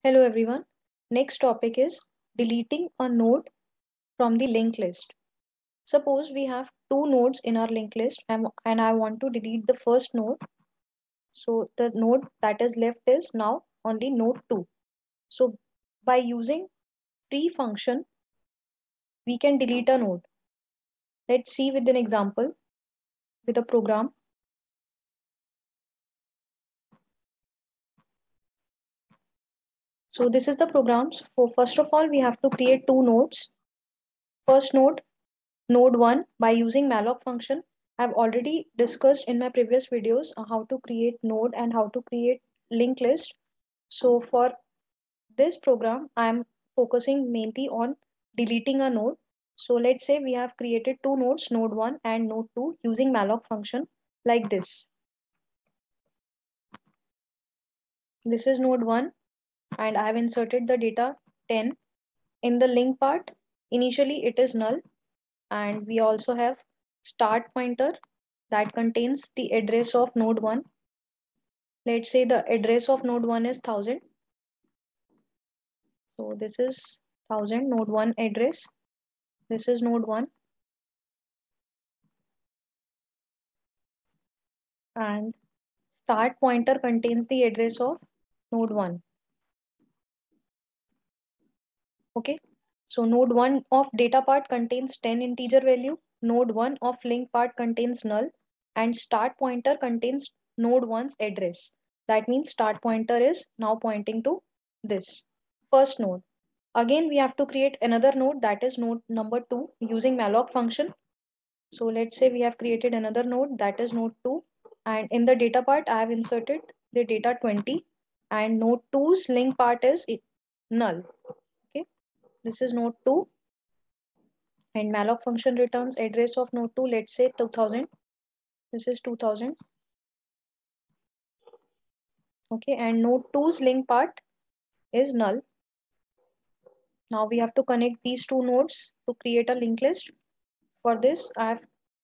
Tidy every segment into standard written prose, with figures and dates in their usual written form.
Hello everyone. Next topic is deleting a node from the linked list. Suppose we have two nodes in our linked list and I want to delete the first node. So the node that is left is now only node 2. So by using free function, we can delete a node. Let's see with an example with a program. So this is the programs. So first of all, we have to create two nodes. First node, node 1 by using malloc function. I've already discussed in my previous videos how to create node and how to create linked list. So for this program, I'm focusing mainly on deleting a node. So let's say we have created two nodes, node 1 and node 2 using malloc function like this. This is node 1 and I have inserted the data 10. In the link part, initially it is null, and we also have start pointer that contains the address of node 1. Let's say the address of node 1 is 1000. So this is 1000 node 1 address. This is node 1 and start pointer contains the address of node 1. Okay. So node 1 of data part contains 10 integer value. Node 1 of link part contains null and start pointer contains node 1's address. That means start pointer is now pointing to this first node. Again, we have to create another node, that is node number 2 using malloc function. So let's say we have created another node, that is node 2, and in the data part I have inserted the data 20 and node 2's link part is null. Okay, this is node 2 and malloc function returns address of node 2, let's say 2000. This is 2000. Okay, and node 2's link part is null. Now we have to connect these two nodes to create a linked list. For this, I have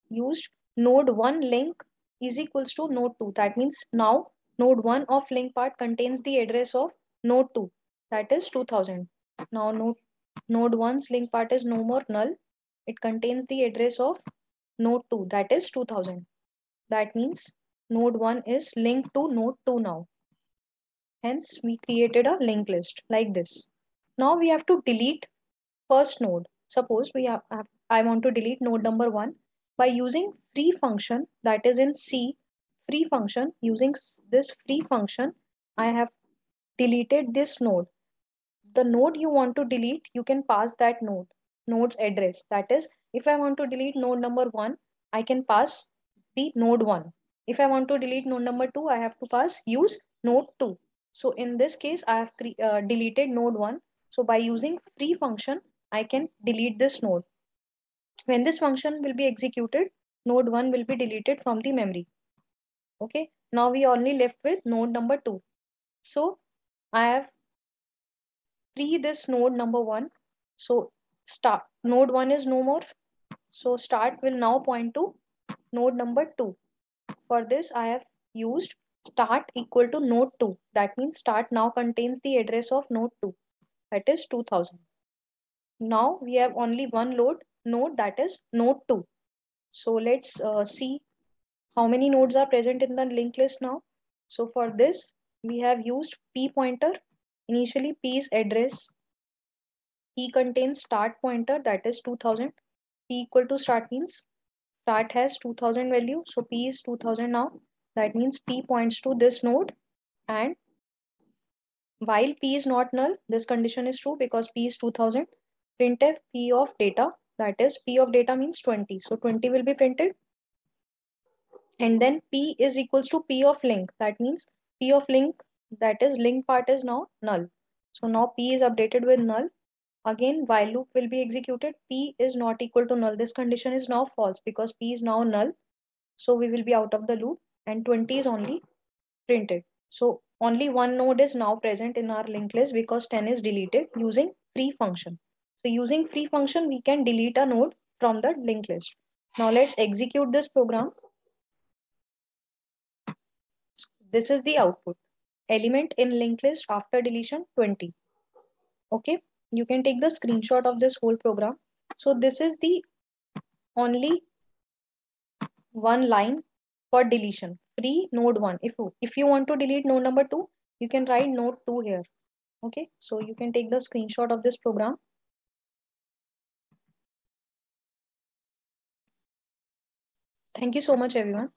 used node 1 link is equals to node 2. That means now node 1 of link part contains the address of node 2, that is 2000. Now node 1's link part is no more null. It contains the address of node 2, that is 2000. That means node 1 is linked to node 2 now. Hence, we created a linked list like this. Now we have to delete first node. Suppose I want to delete node number 1 by using free function, that is in C, free function. Using this free function, I have deleted this node. The node you want to delete, you can pass that node's address. That is, if I want to delete node number 1, I can pass the node 1. If I want to delete node number 2, I have to use node 2. So in this case, I have deleted node 1. So by using free function, I can delete this node. When this function will be executed, node 1 will be deleted from the memory. Okay, now we only left with node number 2. So I have free this node number 1. So start node 1 is no more. So start will now point to node number 2. For this, I have used start equal to node 2. That means start now contains the address of node 2, that is 2000. Now we have only one node, that is node 2. So let's see how many nodes are present in the linked list now. So for this, we have used p pointer. Initially, p's address. P contains start pointer, that is 2000. P equal to start means start has 2000 value. So p is 2000 now. That means p points to this node, and while p is not null, this condition is true because p is 2000. Printf p of data, that is p of data means 20. So 20 will be printed. And then p is equals to p of link. That means p of link, that is link part is now null. So now p is updated with null. Again, while loop will be executed. P is not equal to null. This condition is now false because p is now null. So we will be out of the loop and 20 is only printed. So only one node is now present in our linked list because 10 is deleted using free function. So using free function, we can delete a node from the linked list. Now let's execute this program. This is the output. element in linked list after deletion 20. Okay, you can take the screenshot of this whole program. So this is the only one line for deletion, free node 1. If you want to delete node number 2, you can write node 2 here. Okay, so you can take the screenshot of this program. Thank you so much, everyone.